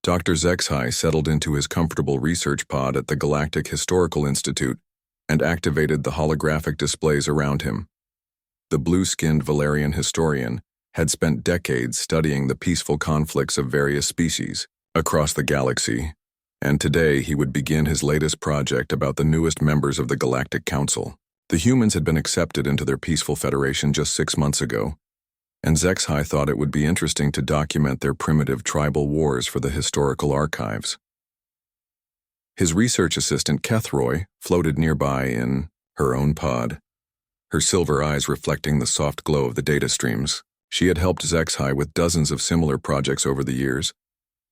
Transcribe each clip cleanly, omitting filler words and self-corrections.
Dr. Zexhai settled into his comfortable research pod at the Galactic Historical Institute and activated the holographic displays around him. The blue-skinned Valerian historian had spent decades studying the peaceful conflicts of various species across the galaxy, and today he would begin his latest project about the newest members of the Galactic Council. The humans had been accepted into their peaceful federation just 6 months ago, and Zexhai thought it would be interesting to document their primitive tribal wars for the historical archives. His research assistant Kethroy floated nearby in her own pod, her silver eyes reflecting the soft glow of the data streams. She had helped Zexhai with dozens of similar projects over the years,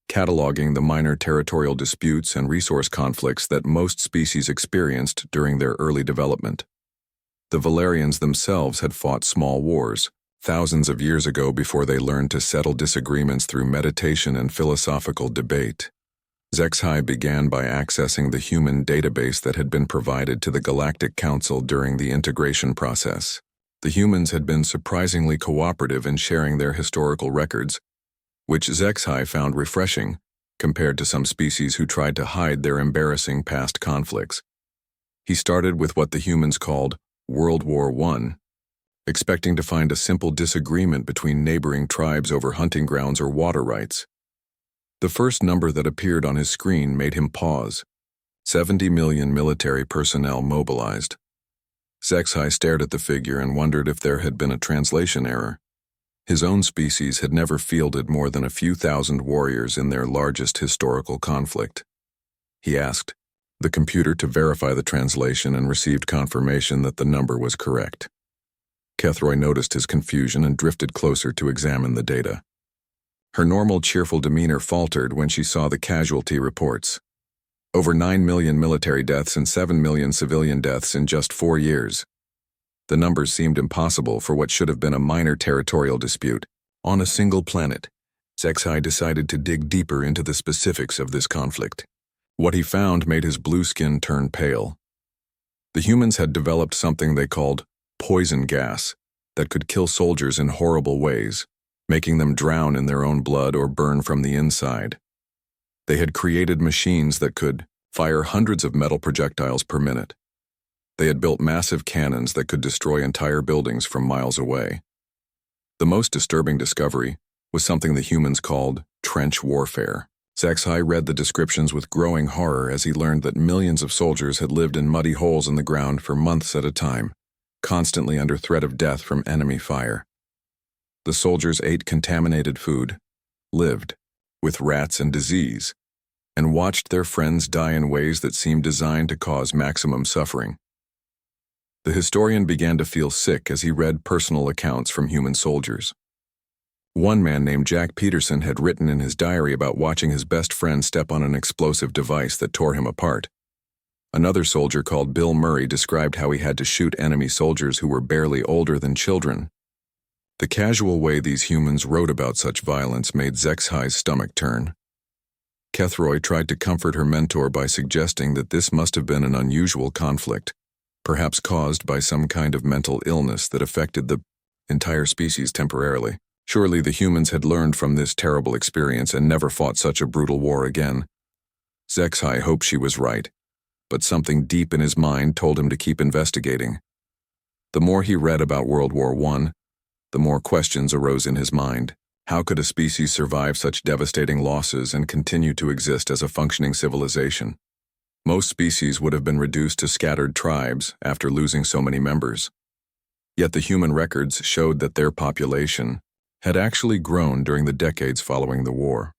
cataloging the minor territorial disputes and resource conflicts that most species experienced during their early development. The Valerians themselves had fought small wars, thousands of years ago before they learned to settle disagreements through meditation and philosophical debate. Zexhai began by accessing the human database that had been provided to the Galactic Council during the integration process. The humans had been surprisingly cooperative in sharing their historical records, which Zexhai found refreshing compared to some species who tried to hide their embarrassing past conflicts. He started with what the humans called World War I, expecting to find a simple disagreement between neighboring tribes over hunting grounds or water rights. The first number that appeared on his screen made him pause. 70 million military personnel mobilized. Zexhai stared at the figure and wondered if there had been a translation error. His own species had never fielded more than a few thousand warriors in their largest historical conflict. He asked the computer to verify the translation and received confirmation that the number was correct. Kethroy noticed his confusion and drifted closer to examine the data. Her normal cheerful demeanor faltered when she saw the casualty reports. Over 9 million military deaths and 7 million civilian deaths in just 4 years. The numbers seemed impossible for what should have been a minor territorial dispute. On a single planet, Zexhai decided to dig deeper into the specifics of this conflict. What he found made his blue skin turn pale. The humans had developed something they called poison gas that could kill soldiers in horrible ways, making them drown in their own blood or burn from the inside. They had created machines that could fire hundreds of metal projectiles per minute. They had built massive cannons that could destroy entire buildings from miles away. The most disturbing discovery was something the humans called trench warfare. Zexhai read the descriptions with growing horror as he learned that millions of soldiers had lived in muddy holes in the ground for months at a time, constantly under threat of death from enemy fire. The soldiers ate contaminated food, lived with rats and disease, and watched their friends die in ways that seemed designed to cause maximum suffering. The historian began to feel sick as he read personal accounts from human soldiers. One man named Jack Peterson had written in his diary about watching his best friend step on an explosive device that tore him apart. Another soldier called Bill Murray described how he had to shoot enemy soldiers who were barely older than children. The casual way these humans wrote about such violence made Zexhai's stomach turn. Kethroy tried to comfort her mentor by suggesting that this must have been an unusual conflict, perhaps caused by some kind of mental illness that affected the entire species temporarily. Surely the humans had learned from this terrible experience and never fought such a brutal war again. Zexhai hoped she was right, but something deep in his mind told him to keep investigating. The more he read about World War I, the more questions arose in his mind. How could a species survive such devastating losses and continue to exist as a functioning civilization? Most species would have been reduced to scattered tribes after losing so many members. Yet the human records showed that their population had actually grown during the decades following the war.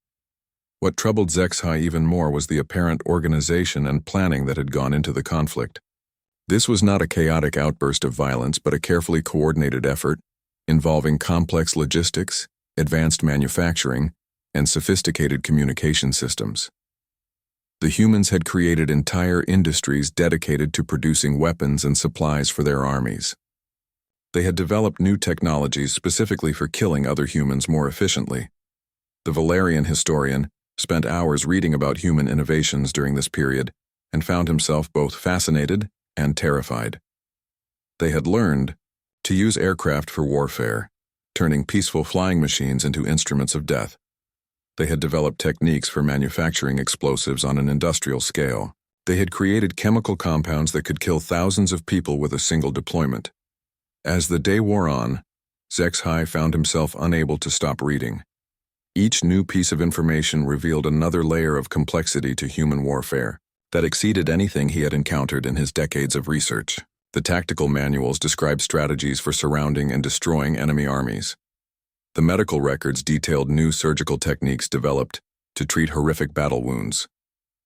What troubled Zexhai even more was the apparent organization and planning that had gone into the conflict. This was not a chaotic outburst of violence, but a carefully coordinated effort involving complex logistics, advanced manufacturing, and sophisticated communication systems. The humans had created entire industries dedicated to producing weapons and supplies for their armies. They had developed new technologies specifically for killing other humans more efficiently. The Valerian historian spent hours reading about human innovations during this period and found himself both fascinated and terrified. They had learned to use aircraft for warfare, turning peaceful flying machines into instruments of death. They had developed techniques for manufacturing explosives on an industrial scale. They had created chemical compounds that could kill thousands of people with a single deployment. As the day wore on, HFY found himself unable to stop reading. Each new piece of information revealed another layer of complexity to human warfare that exceeded anything he had encountered in his decades of research. The tactical manuals described strategies for surrounding and destroying enemy armies. The medical records detailed new surgical techniques developed to treat horrific battle wounds.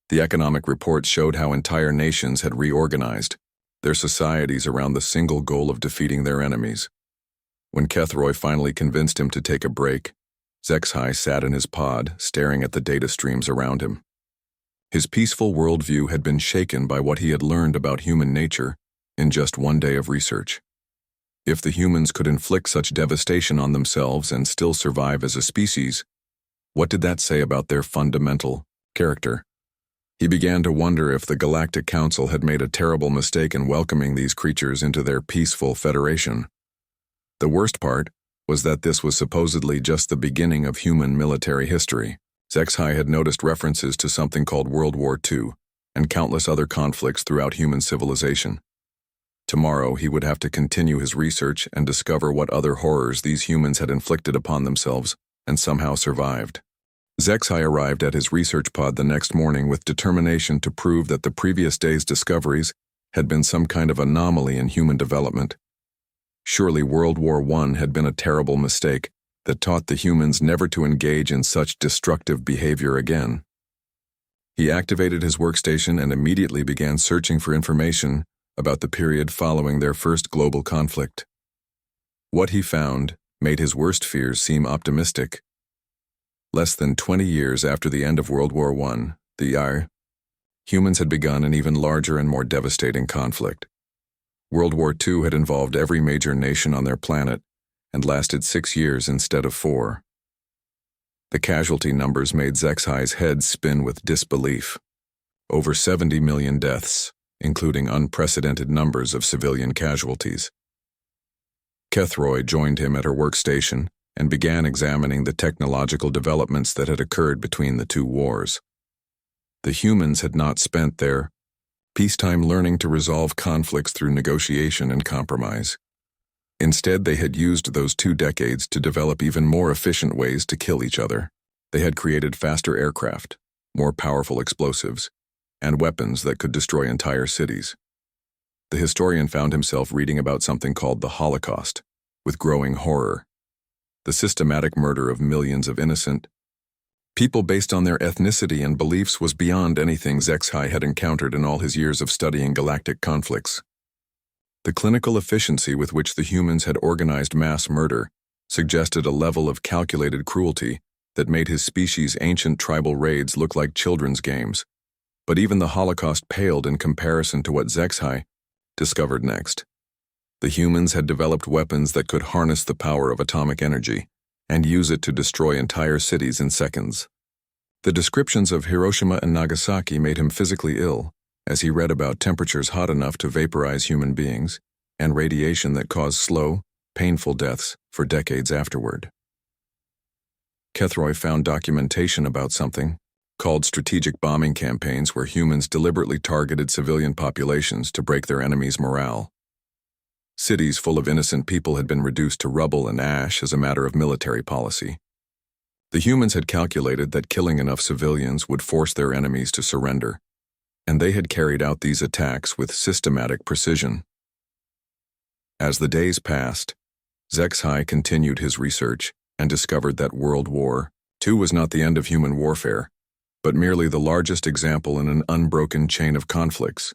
The economic reports showed how entire nations had reorganized their societies around the single goal of defeating their enemies. When Kethroy finally convinced him to take a break, HFY sat in his pod, staring at the data streams around him. His peaceful worldview had been shaken by what he had learned about human nature in just one day of research. If the humans could inflict such devastation on themselves and still survive as a species, what did that say about their fundamental character? He began to wonder if the Galactic Council had made a terrible mistake in welcoming these creatures into their peaceful federation. The worst part was that this was supposedly just the beginning of human military history. HFY had noticed references to something called World War II and countless other conflicts throughout human civilization. Tomorrow he would have to continue his research and discover what other horrors these humans had inflicted upon themselves and somehow survived. HFY arrived at his research pod the next morning with determination to prove that the previous day's discoveries had been some kind of anomaly in human development. Surely World War I had been a terrible mistake that taught the humans never to engage in such destructive behavior again. He activated his workstation and immediately began searching for information about the period following their first global conflict. What he found made his worst fears seem optimistic. Less than 20 years after the end of World War I, humans had begun an even larger and more devastating conflict. World War II had involved every major nation on their planet and lasted 6 years instead of 4. The casualty numbers made HFY's head spin with disbelief. Over 70 million deaths, including unprecedented numbers of civilian casualties. Kethroy joined him at her workstation and began examining the technological developments that had occurred between the two wars. The humans had not spent their peacetime learning to resolve conflicts through negotiation and compromise. Instead, they had used those 2 decades to develop even more efficient ways to kill each other. They had created faster aircraft, more powerful explosives, and weapons that could destroy entire cities. The historian found himself reading about something called the Holocaust, with growing horror. The systematic murder of millions of innocent people based on their ethnicity and beliefs was beyond anything HFY had encountered in all his years of studying galactic conflicts. The clinical efficiency with which the humans had organized mass murder suggested a level of calculated cruelty that made his species' ancient tribal raids look like children's games. But even the Holocaust paled in comparison to what HFY discovered next. The humans had developed weapons that could harness the power of atomic energy and use it to destroy entire cities in seconds. The descriptions of Hiroshima and Nagasaki made him physically ill as he read about temperatures hot enough to vaporize human beings and radiation that caused slow, painful deaths for decades afterward. Kethroy found documentation about something called strategic bombing campaigns where humans deliberately targeted civilian populations to break their enemies' morale. Cities full of innocent people had been reduced to rubble and ash as a matter of military policy. The humans had calculated that killing enough civilians would force their enemies to surrender, and they had carried out these attacks with systematic precision. As the days passed, HFY continued his research and discovered that World War II was not the end of human warfare, but merely the largest example in an unbroken chain of conflicts.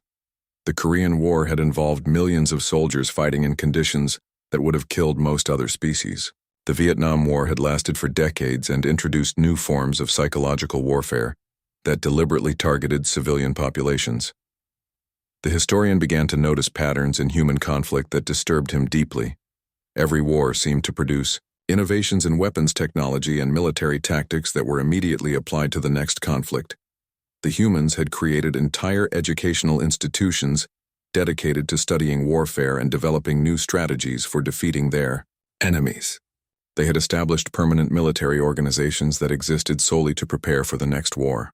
The Korean War had involved millions of soldiers fighting in conditions that would have killed most other species. The Vietnam War had lasted for decades and introduced new forms of psychological warfare that deliberately targeted civilian populations. The historian began to notice patterns in human conflict that disturbed him deeply. Every war seemed to produce innovations in weapons technology and military tactics that were immediately applied to the next conflict. The humans had created entire educational institutions dedicated to studying warfare and developing new strategies for defeating their enemies. They had established permanent military organizations that existed solely to prepare for the next war.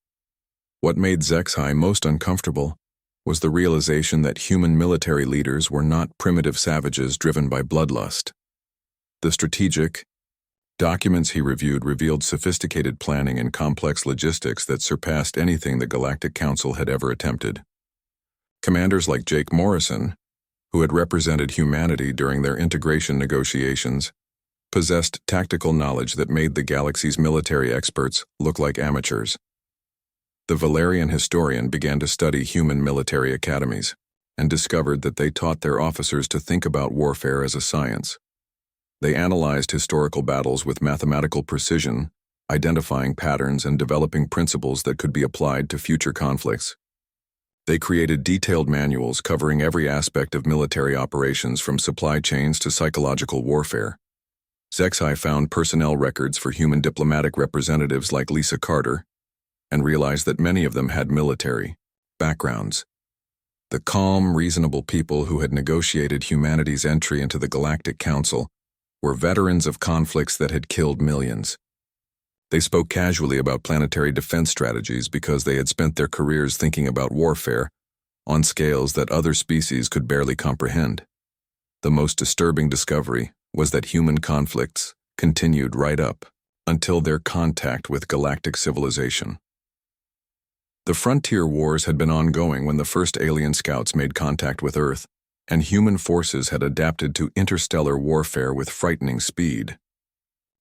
What made HFY most uncomfortable was the realization that human military leaders were not primitive savages driven by bloodlust. The strategic documents he reviewed revealed sophisticated planning and complex logistics that surpassed anything the Galactic Council had ever attempted. Commanders like Jake Morrison, who had represented humanity during their integration negotiations, possessed tactical knowledge that made the galaxy's military experts look like amateurs. The Valerian historian began to study human military academies and discovered that they taught their officers to think about warfare as a science. They analyzed historical battles with mathematical precision, identifying patterns and developing principles that could be applied to future conflicts. They created detailed manuals covering every aspect of military operations from supply chains to psychological warfare. HFY found personnel records for human diplomatic representatives like Lisa Carter and realized that many of them had military backgrounds. The calm, reasonable people who had negotiated humanity's entry into the Galactic Council were veterans of conflicts that had killed millions. They spoke casually about planetary defense strategies because they had spent their careers thinking about warfare on scales that other species could barely comprehend. The most disturbing discovery was that human conflicts continued right up until their contact with galactic civilization. The frontier wars had been ongoing when the first alien scouts made contact with Earth, and human forces had adapted to interstellar warfare with frightening speed.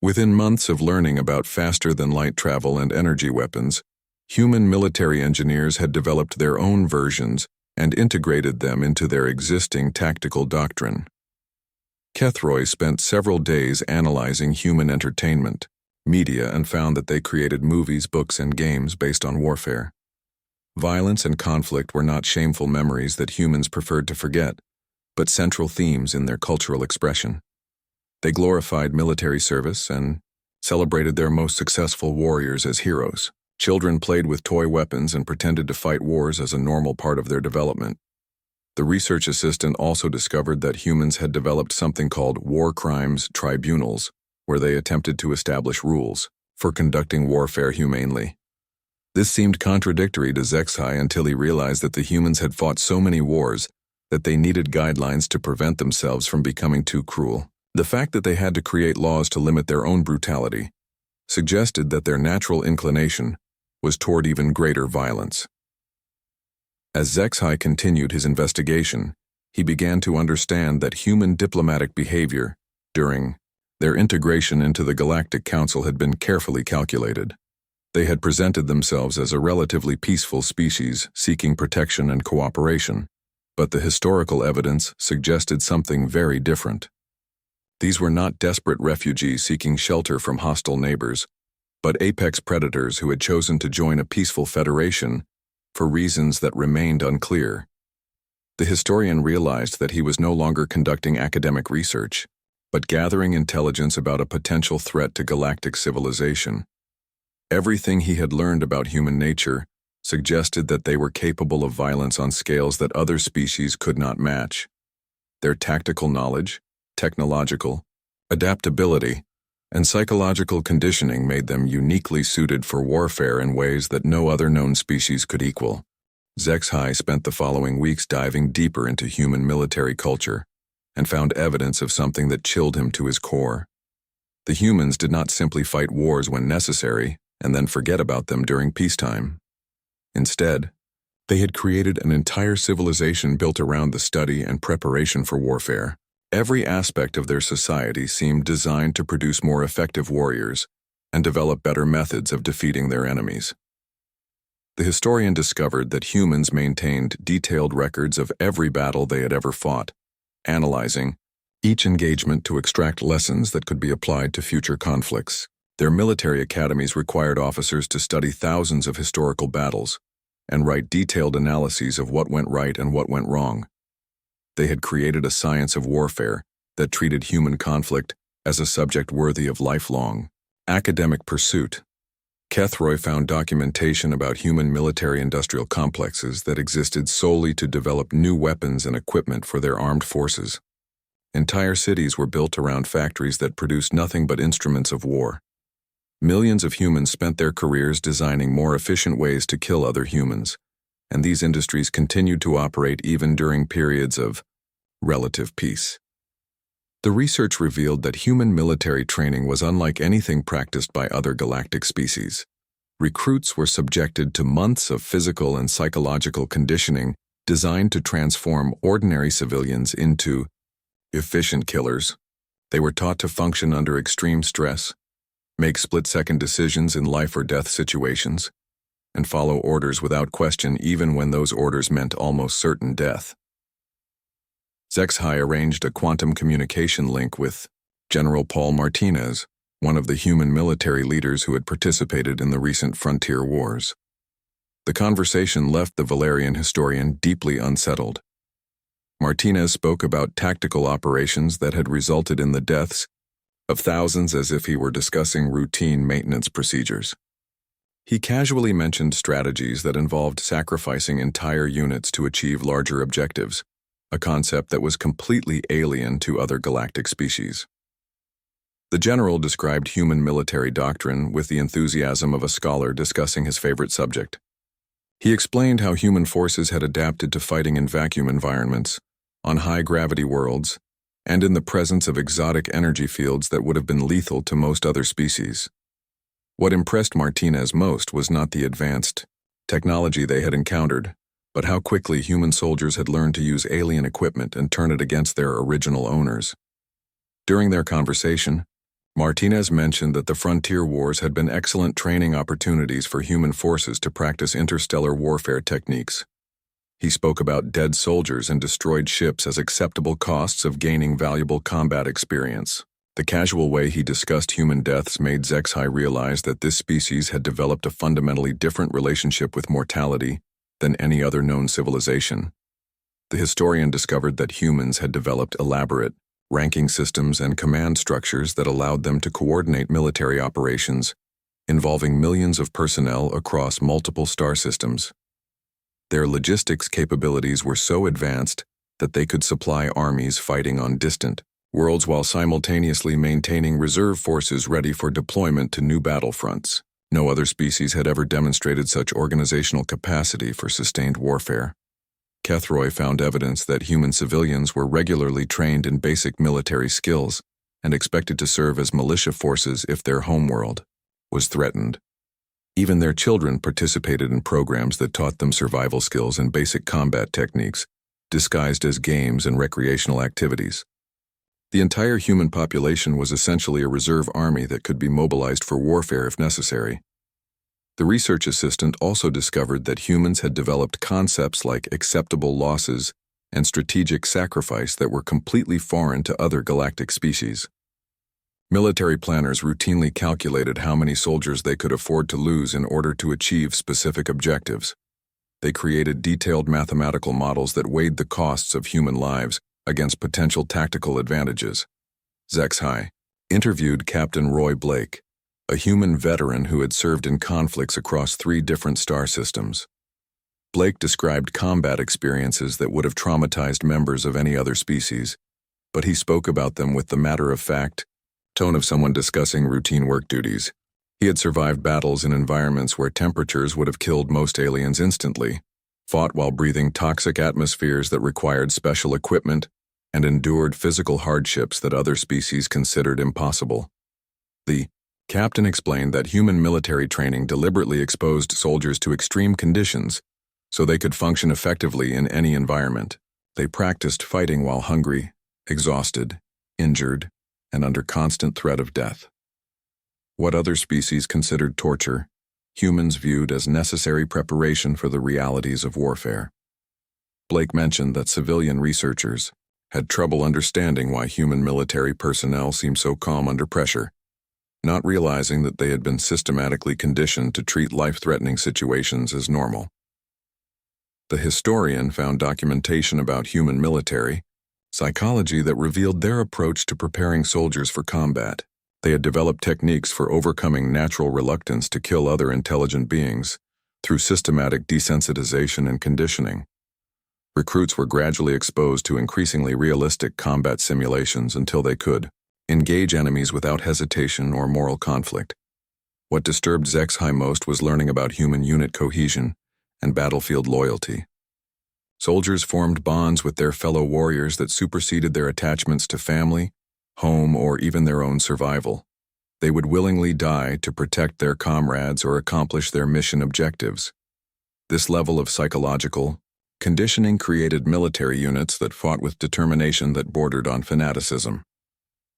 Within months of learning about faster-than-light travel and energy weapons, human military engineers had developed their own versions and integrated them into their existing tactical doctrine. Kethroy spent several days analyzing human entertainment, media, and found that they created movies, books, and games based on warfare. Violence and conflict were not shameful memories that humans preferred to forget, but central themes in their cultural expression. They glorified military service and celebrated their most successful warriors as heroes. Children played with toy weapons and pretended to fight wars as a normal part of their development. The research assistant also discovered that humans had developed something called war crimes tribunals, where they attempted to establish rules for conducting warfare humanely. This seemed contradictory to HFY until he realized that the humans had fought so many wars that they needed guidelines to prevent themselves from becoming too cruel. The fact that they had to create laws to limit their own brutality suggested that their natural inclination was toward even greater violence. As HFY continued his investigation, he began to understand that human diplomatic behavior during their integration into the Galactic Council had been carefully calculated. They had presented themselves as a relatively peaceful species seeking protection and cooperation, but the historical evidence suggested something very different. These were not desperate refugees seeking shelter from hostile neighbors, but apex predators who had chosen to join a peaceful federation for reasons that remained unclear. The historian realized that he was no longer conducting academic research, but gathering intelligence about a potential threat to galactic civilization. Everything he had learned about human nature suggested that they were capable of violence on scales that other species could not match. Their tactical knowledge, technological adaptability, and psychological conditioning made them uniquely suited for warfare in ways that no other known species could equal. HFY spent the following weeks diving deeper into human military culture and found evidence of something that chilled him to his core. The humans did not simply fight wars when necessary and then forget about them during peacetime. Instead, they had created an entire civilization built around the study and preparation for warfare. Every aspect of their society seemed designed to produce more effective warriors and develop better methods of defeating their enemies. The historian discovered that humans maintained detailed records of every battle they had ever fought, analyzing each engagement to extract lessons that could be applied to future conflicts. Their military academies required officers to study thousands of historical battles and write detailed analyses of what went right and what went wrong. They had created a science of warfare that treated human conflict as a subject worthy of lifelong academic pursuit. Kethroy found documentation about human military-industrial complexes that existed solely to develop new weapons and equipment for their armed forces. Entire cities were built around factories that produced nothing but instruments of war. Millions of humans spent their careers designing more efficient ways to kill other humans, and these industries continued to operate even during periods of relative peace. The research revealed that human military training was unlike anything practiced by other galactic species. Recruits were subjected to months of physical and psychological conditioning designed to transform ordinary civilians into efficient killers. They were taught to function under extreme stress, make split-second decisions in life or death situations, and follow orders without question even when those orders meant almost certain death. HFY arranged a quantum communication link with General Paul Martinez, one of the human military leaders who had participated in the recent frontier wars. The conversation left the Valerian historian deeply unsettled. Martinez spoke about tactical operations that had resulted in the deaths of thousands as if he were discussing routine maintenance procedures. He casually mentioned strategies that involved sacrificing entire units to achieve larger objectives, a concept that was completely alien to other galactic species. The general described human military doctrine with the enthusiasm of a scholar discussing his favorite subject. He explained how human forces had adapted to fighting in vacuum environments, on high-gravity worlds, and in the presence of exotic energy fields that would have been lethal to most other species. What impressed Martinez most was not the advanced technology they had encountered, but how quickly human soldiers had learned to use alien equipment and turn it against their original owners. During their conversation, Martinez mentioned that the frontier wars had been excellent training opportunities for human forces to practice interstellar warfare techniques. He spoke about dead soldiers and destroyed ships as acceptable costs of gaining valuable combat experience. The casual way he discussed human deaths made HFY realize that this species had developed a fundamentally different relationship with mortality than any other known civilization. The historian discovered that humans had developed elaborate ranking systems and command structures that allowed them to coordinate military operations involving millions of personnel across multiple star systems. Their logistics capabilities were so advanced that they could supply armies fighting on distant worlds while simultaneously maintaining reserve forces ready for deployment to new battlefronts. No other species had ever demonstrated such organizational capacity for sustained warfare. Kethroy found evidence that human civilians were regularly trained in basic military skills and expected to serve as militia forces if their homeworld was threatened. Even their children participated in programs that taught them survival skills and basic combat techniques, disguised as games and recreational activities. The entire human population was essentially a reserve army that could be mobilized for warfare if necessary. The research assistant also discovered that humans had developed concepts like acceptable losses and strategic sacrifice that were completely foreign to other galactic species. Military planners routinely calculated how many soldiers they could afford to lose in order to achieve specific objectives. They created detailed mathematical models that weighed the costs of human lives against potential tactical advantages. HFY interviewed Captain Roy Blake, a human veteran who had served in conflicts across 3 different star systems. Blake described combat experiences that would have traumatized members of any other species, but he spoke about them with the matter-of-fact tone of someone discussing routine work duties. He had survived battles in environments where temperatures would have killed most aliens instantly, fought while breathing toxic atmospheres that required special equipment, and endured physical hardships that other species considered impossible. The captain explained that human military training deliberately exposed soldiers to extreme conditions so they could function effectively in any environment. They practiced fighting while hungry, exhausted, injured, and under constant threat of death. What other species considered torture, humans viewed as necessary preparation for the realities of warfare. Blake mentioned that civilian researchers had trouble understanding why human military personnel seemed so calm under pressure, not realizing that they had been systematically conditioned to treat life-threatening situations as normal. The historian found documentation about human military psychology that revealed their approach to preparing soldiers for combat. They had developed techniques for overcoming natural reluctance to kill other intelligent beings through systematic desensitization and conditioning. Recruits were gradually exposed to increasingly realistic combat simulations until they could engage enemies without hesitation or moral conflict. What disturbed Zexhai most was learning about human unit cohesion and battlefield loyalty. Soldiers formed bonds with their fellow warriors that superseded their attachments to family, home, or even their own survival. They would willingly die to protect their comrades or accomplish their mission objectives. This level of psychological conditioning created military units that fought with determination that bordered on fanaticism.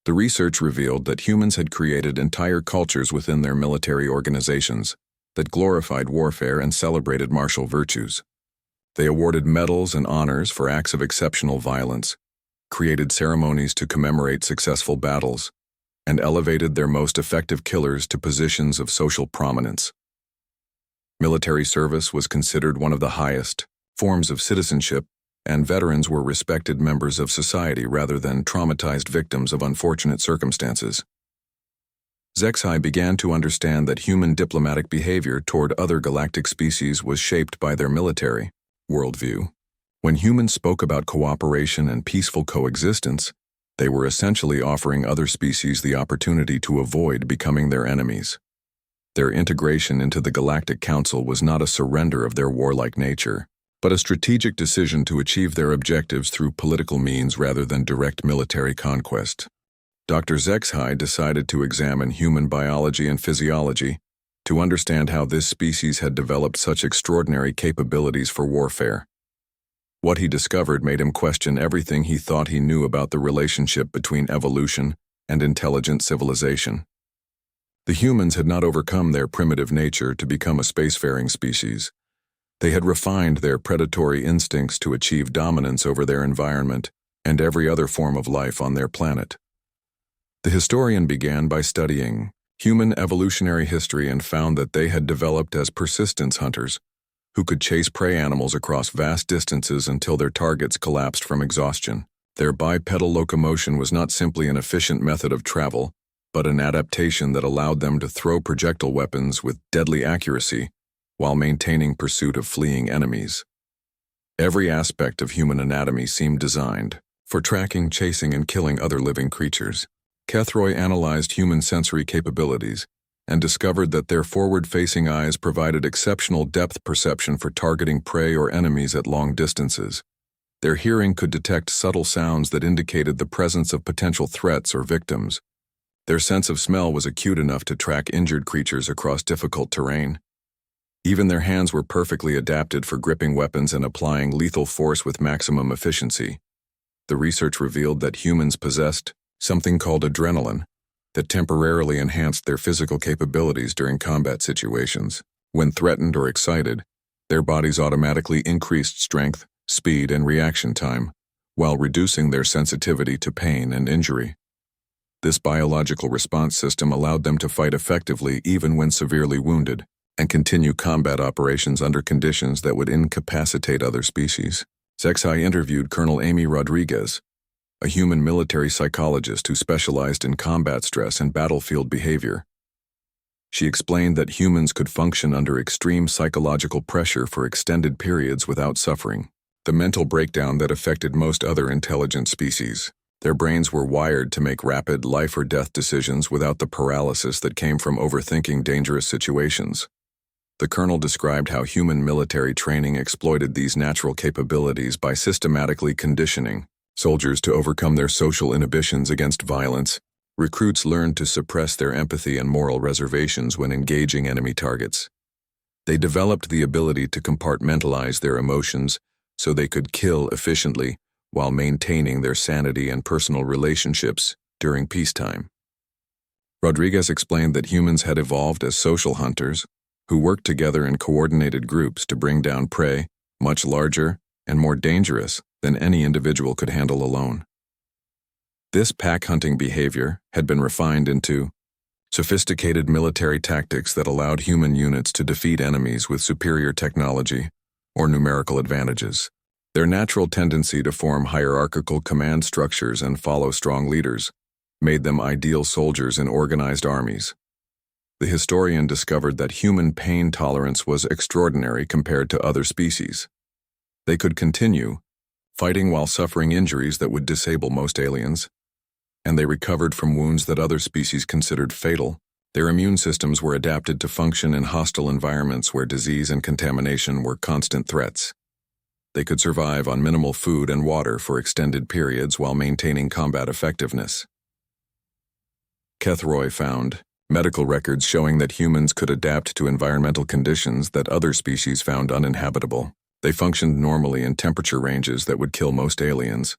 The research revealed that humans had created entire cultures within their military organizations that glorified warfare and celebrated martial virtues. They awarded medals and honors for acts of exceptional violence, created ceremonies to commemorate successful battles, and elevated their most effective killers to positions of social prominence. Military service was considered one of the highest forms of citizenship, and veterans were respected members of society rather than traumatized victims of unfortunate circumstances. Zexhai began to understand that human diplomatic behavior toward other galactic species was shaped by their military worldview. When humans spoke about cooperation and peaceful coexistence, they were essentially offering other species the opportunity to avoid becoming their enemies. Their integration into the Galactic Council was not a surrender of their warlike nature, but a strategic decision to achieve their objectives through political means rather than direct military conquest. Dr. Zexhai decided to examine human biology and physiology to understand how this species had developed such extraordinary capabilities for warfare. What he discovered made him question everything he thought he knew about the relationship between evolution and intelligent civilization. The humans had not overcome their primitive nature to become a spacefaring species. They had refined their predatory instincts to achieve dominance over their environment and every other form of life on their planet. The historian began by studying human evolutionary history and found that they had developed as persistence hunters who could chase prey animals across vast distances until their targets collapsed from exhaustion. Their bipedal locomotion was not simply an efficient method of travel, but an adaptation that allowed them to throw projectile weapons with deadly accuracy while maintaining pursuit of fleeing enemies. Every aspect of human anatomy seemed designed for tracking, chasing, and killing other living creatures. Kethroy analyzed human sensory capabilities and discovered that their forward-facing eyes provided exceptional depth perception for targeting prey or enemies at long distances. Their hearing could detect subtle sounds that indicated the presence of potential threats or victims. Their sense of smell was acute enough to track injured creatures across difficult terrain. Even their hands were perfectly adapted for gripping weapons and applying lethal force with maximum efficiency. The research revealed that humans possessed something called adrenaline that temporarily enhanced their physical capabilities during combat situations. When threatened or excited, their bodies automatically increased strength, speed, and reaction time, while reducing their sensitivity to pain and injury. This biological response system allowed them to fight effectively even when severely wounded, and continue combat operations under conditions that would incapacitate other species. Zexhai interviewed Colonel Amy Rodriguez, a human military psychologist who specialized in combat stress and battlefield behavior. She explained that humans could function under extreme psychological pressure for extended periods without suffering, the mental breakdown that affected most other intelligent species. Their brains were wired to make rapid life-or-death decisions without the paralysis that came from overthinking dangerous situations. The colonel described how human military training exploited these natural capabilities by systematically conditioning soldiers to overcome their social inhibitions against violence. Recruits learned to suppress their empathy and moral reservations when engaging enemy targets. They developed the ability to compartmentalize their emotions so they could kill efficiently while maintaining their sanity and personal relationships during peacetime. Rodriguez explained that humans had evolved as social hunters who worked together in coordinated groups to bring down prey much larger and more dangerous than any individual could handle alone. This pack-hunting behavior had been refined into sophisticated military tactics that allowed human units to defeat enemies with superior technology or numerical advantages. Their natural tendency to form hierarchical command structures and follow strong leaders made them ideal soldiers in organized armies. The historian discovered that human pain tolerance was extraordinary compared to other species. They could continue fighting while suffering injuries that would disable most aliens, and they recovered from wounds that other species considered fatal. Their immune systems were adapted to function in hostile environments where disease and contamination were constant threats. They could survive on minimal food and water for extended periods while maintaining combat effectiveness. Kethroy found medical records showing that humans could adapt to environmental conditions that other species found uninhabitable. They functioned normally in temperature ranges that would kill most aliens,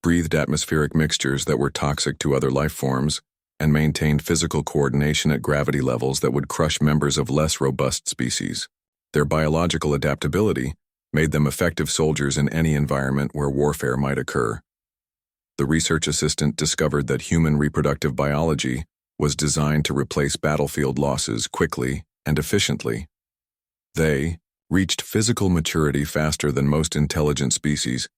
breathed atmospheric mixtures that were toxic to other life forms, and maintained physical coordination at gravity levels that would crush members of less robust species. Their biological adaptability made them effective soldiers in any environment where warfare might occur. The research assistant discovered that human reproductive biology was designed to replace battlefield losses quickly and efficiently. They reached physical maturity faster than most intelligent species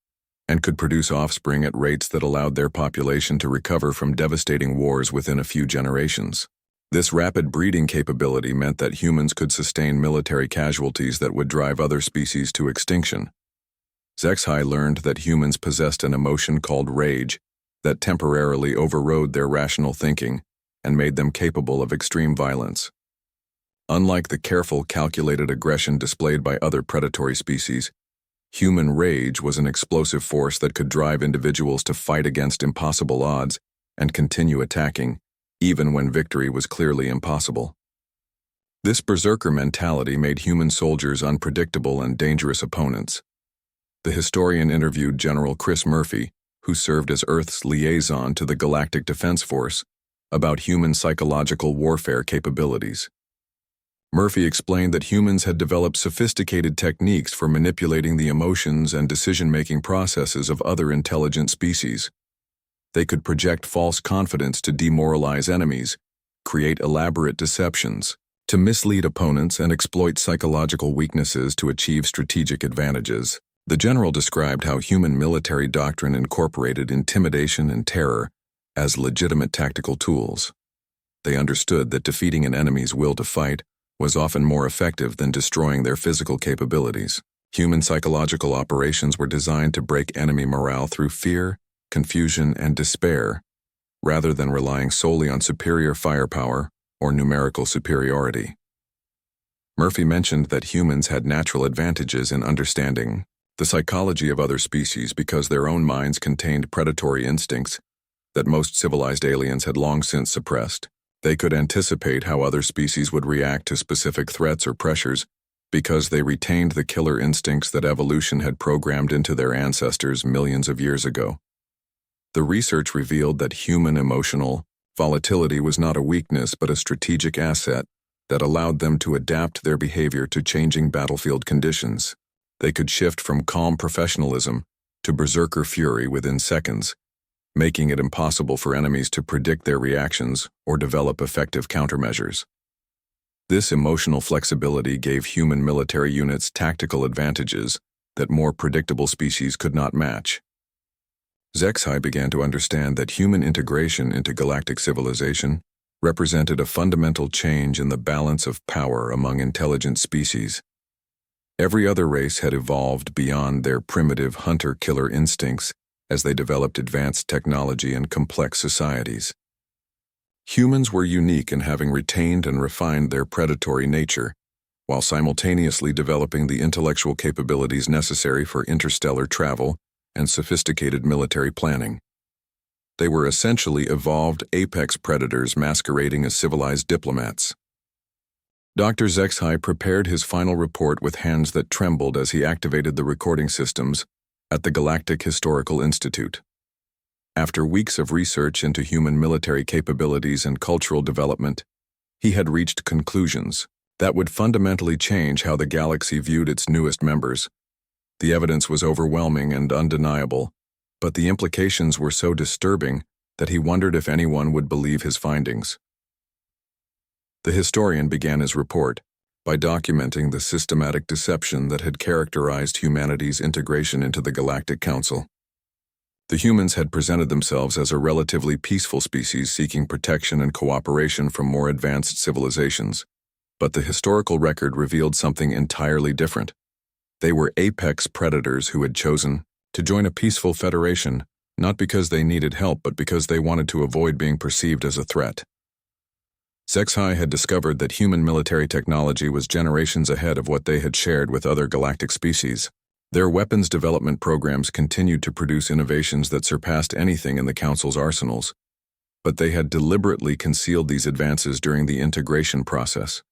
and could produce offspring at rates that allowed their population to recover from devastating wars within a few generations. This rapid breeding capability meant that humans could sustain military casualties that would drive other species to extinction. Zexhai learned that humans possessed an emotion called rage that temporarily overrode their rational thinking and made them capable of extreme violence. Unlike the careful, calculated aggression displayed by other predatory species, human rage was an explosive force that could drive individuals to fight against impossible odds and continue attacking, even when victory was clearly impossible. This berserker mentality made human soldiers unpredictable and dangerous opponents. The historian interviewed General Chris Murphy, who served as Earth's liaison to the Galactic Defense Force, about human psychological warfare capabilities. Murphy explained that humans had developed sophisticated techniques for manipulating the emotions and decision-making processes of other intelligent species. They could project false confidence to demoralize enemies, create elaborate deceptions, to mislead opponents and exploit psychological weaknesses to achieve strategic advantages. The general described how human military doctrine incorporated intimidation and terror as legitimate tactical tools. They understood that defeating an enemy's will to fight was often more effective than destroying their physical capabilities. Human psychological operations were designed to break enemy morale through fear, confusion, and despair, rather than relying solely on superior firepower or numerical superiority. Murphy mentioned that humans had natural advantages in understanding the psychology of other species because their own minds contained predatory instincts that most civilized aliens had long since suppressed. They could anticipate how other species would react to specific threats or pressures because they retained the killer instincts that evolution had programmed into their ancestors millions of years ago. The research revealed that human emotional volatility was not a weakness but a strategic asset that allowed them to adapt their behavior to changing battlefield conditions. They could shift from calm professionalism to berserker fury within seconds, making it impossible for enemies to predict their reactions or develop effective countermeasures. This emotional flexibility gave human military units tactical advantages that more predictable species could not match. Zexhai began to understand that human integration into galactic civilization represented a fundamental change in the balance of power among intelligent species. Every other race had evolved beyond their primitive hunter-killer instincts as they developed advanced technology and complex societies. Humans were unique in having retained and refined their predatory nature, while simultaneously developing the intellectual capabilities necessary for interstellar travel and sophisticated military planning. They were essentially evolved apex predators masquerading as civilized diplomats. Dr. Zexhai prepared his final report with hands that trembled as he activated the recording systems at the Galactic Historical Institute. After weeks of research into human military capabilities and cultural development, he had reached conclusions that would fundamentally change how the galaxy viewed its newest members. The evidence was overwhelming and undeniable, but the implications were so disturbing that he wondered if anyone would believe his findings. The historian began his report by documenting the systematic deception that had characterized humanity's integration into the Galactic Council. The humans had presented themselves as a relatively peaceful species seeking protection and cooperation from more advanced civilizations, but the historical record revealed something entirely different. They were apex predators who had chosen to join a peaceful federation, not because they needed help but because they wanted to avoid being perceived as a threat. HFY had discovered that human military technology was generations ahead of what they had shared with other galactic species. Their weapons development programs continued to produce innovations that surpassed anything in the Council's arsenals, but they had deliberately concealed these advances during the integration process.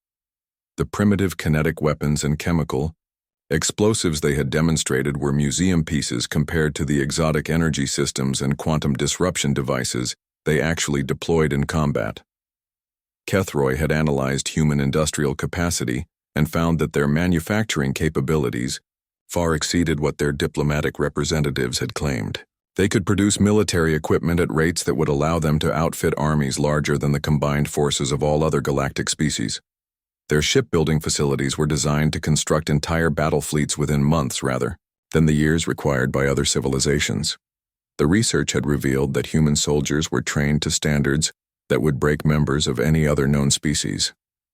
The primitive kinetic weapons and chemical explosives they had demonstrated were museum pieces compared to the exotic energy systems and quantum disruption devices they actually deployed in combat. Kethroy had analyzed human industrial capacity and found that their manufacturing capabilities far exceeded what their diplomatic representatives had claimed. They could produce military equipment at rates that would allow them to outfit armies larger than the combined forces of all other galactic species. Their shipbuilding facilities were designed to construct entire battle fleets within months rather than the years required by other civilizations. The research had revealed that human soldiers were trained to standards that would break members of any other known species.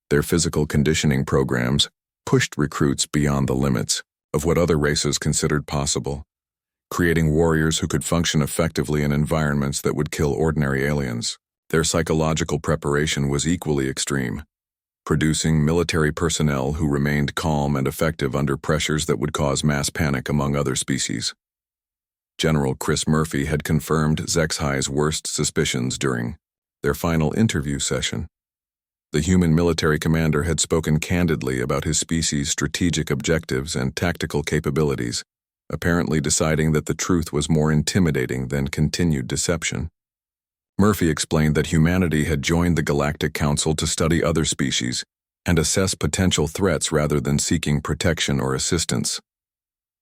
Their physical conditioning programs pushed recruits beyond the limits of what other races considered possible, creating warriors who could function effectively in environments that would kill ordinary aliens. Their psychological preparation was equally extreme, producing military personnel who remained calm and effective under pressures that would cause mass panic among other species. General Chris Murphy had confirmed HFY's worst suspicions during their final interview session. The human military commander had spoken candidly about his species' strategic objectives and tactical capabilities, apparently deciding that the truth was more intimidating than continued deception. Murphy explained that humanity had joined the Galactic Council to study other species and assess potential threats rather than seeking protection or assistance.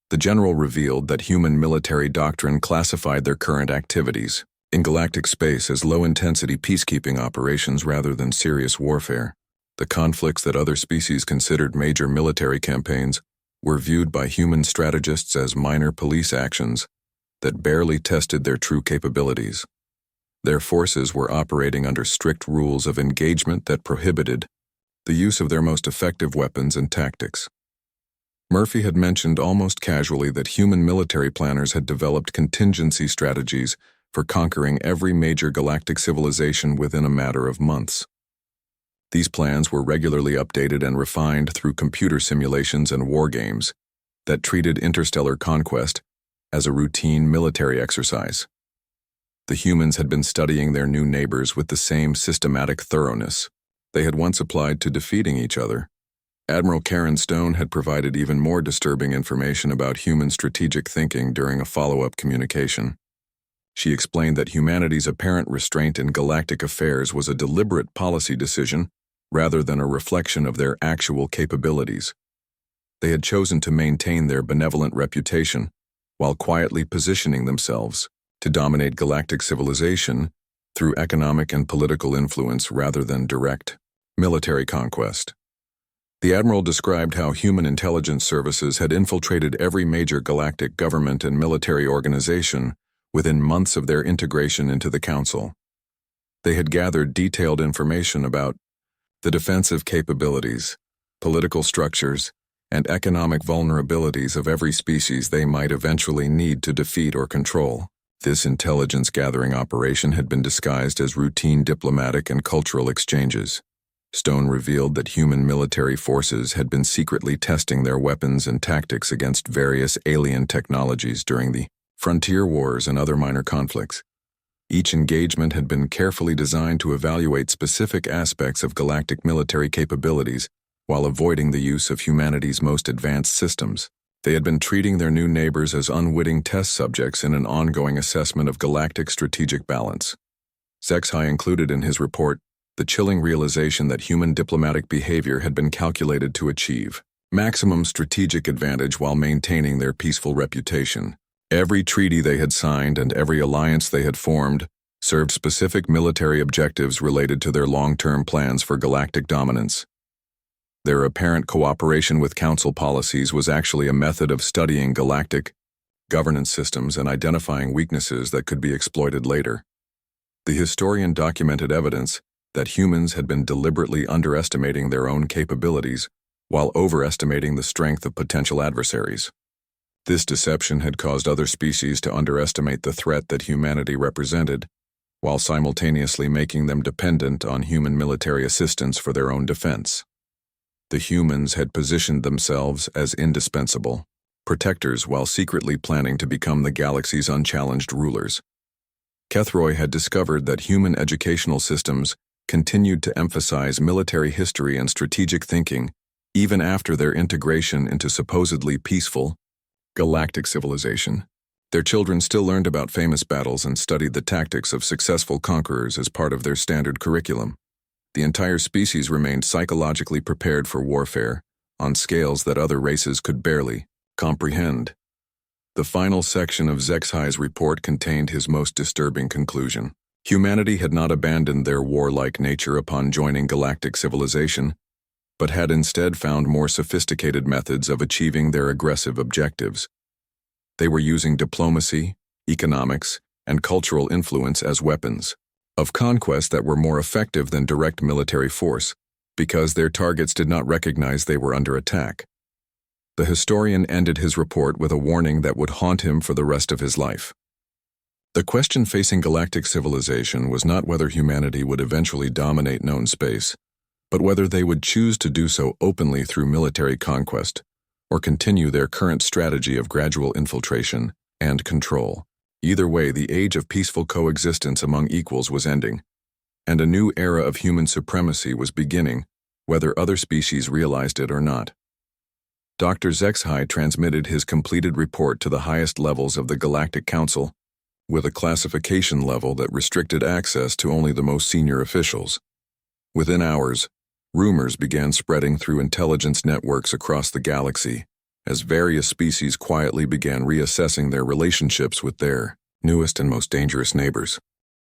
The general revealed that human military doctrine classified their current activities in galactic space as low-intensity peacekeeping operations rather than serious warfare. The conflicts that other species considered major military campaigns were viewed by human strategists as minor police actions that barely tested their true capabilities. Their forces were operating under strict rules of engagement that prohibited the use of their most effective weapons and tactics. Murphy had mentioned almost casually that human military planners had developed contingency strategies for conquering every major galactic civilization within a matter of months. These plans were regularly updated and refined through computer simulations and war games that treated interstellar conquest as a routine military exercise. The humans had been studying their new neighbors with the same systematic thoroughness they had once applied to defeating each other. Admiral Karen Stone had provided even more disturbing information about human strategic thinking during a follow-up communication. She explained that humanity's apparent restraint in galactic affairs was a deliberate policy decision rather than a reflection of their actual capabilities. They had chosen to maintain their benevolent reputation while quietly positioning themselves to dominate galactic civilization through economic and political influence rather than direct military conquest. The Admiral described how human intelligence services had infiltrated every major galactic government and military organization within months of their integration into the Council. They had gathered detailed information about the defensive capabilities, political structures, and economic vulnerabilities of every species they might eventually need to defeat or control. This intelligence-gathering operation had been disguised as routine diplomatic and cultural exchanges. Stone revealed that human military forces had been secretly testing their weapons and tactics against various alien technologies during the frontier wars and other minor conflicts. Each engagement had been carefully designed to evaluate specific aspects of galactic military capabilities while avoiding the use of humanity's most advanced systems. They had been treating their new neighbors as unwitting test subjects in an ongoing assessment of galactic strategic balance. HFY included in his report the chilling realization that human diplomatic behavior had been calculated to achieve maximum strategic advantage while maintaining their peaceful reputation. Every treaty they had signed and every alliance they had formed served specific military objectives related to their long-term plans for galactic dominance. Their apparent cooperation with Council policies was actually a method of studying galactic governance systems and identifying weaknesses that could be exploited later. The historian documented evidence that humans had been deliberately underestimating their own capabilities while overestimating the strength of potential adversaries. This deception had caused other species to underestimate the threat that humanity represented, while simultaneously making them dependent on human military assistance for their own defense. The humans had positioned themselves as indispensable protectors while secretly planning to become the galaxy's unchallenged rulers. Kethroy had discovered that human educational systems continued to emphasize military history and strategic thinking even after their integration into supposedly peaceful, galactic civilization. Their children still learned about famous battles and studied the tactics of successful conquerors as part of their standard curriculum. The entire species remained psychologically prepared for warfare on scales that other races could barely comprehend. The final section of Zexhai's report contained his most disturbing conclusion. Humanity had not abandoned their warlike nature upon joining galactic civilization, but had instead found more sophisticated methods of achieving their aggressive objectives. They were using diplomacy, economics, and cultural influence as weapons of conquest that were more effective than direct military force, because their targets did not recognize they were under attack. The historian ended his report with a warning that would haunt him for the rest of his life. The question facing galactic civilization was not whether humanity would eventually dominate known space, but whether they would choose to do so openly through military conquest, or continue their current strategy of gradual infiltration and control. Either way, the age of peaceful coexistence among equals was ending, and a new era of human supremacy was beginning, whether other species realized it or not. Dr. Zexhai transmitted his completed report to the highest levels of the Galactic Council, with a classification level that restricted access to only the most senior officials. Within hours, rumors began spreading through intelligence networks across the galaxy, as various species quietly began reassessing their relationships with their newest and most dangerous neighbors.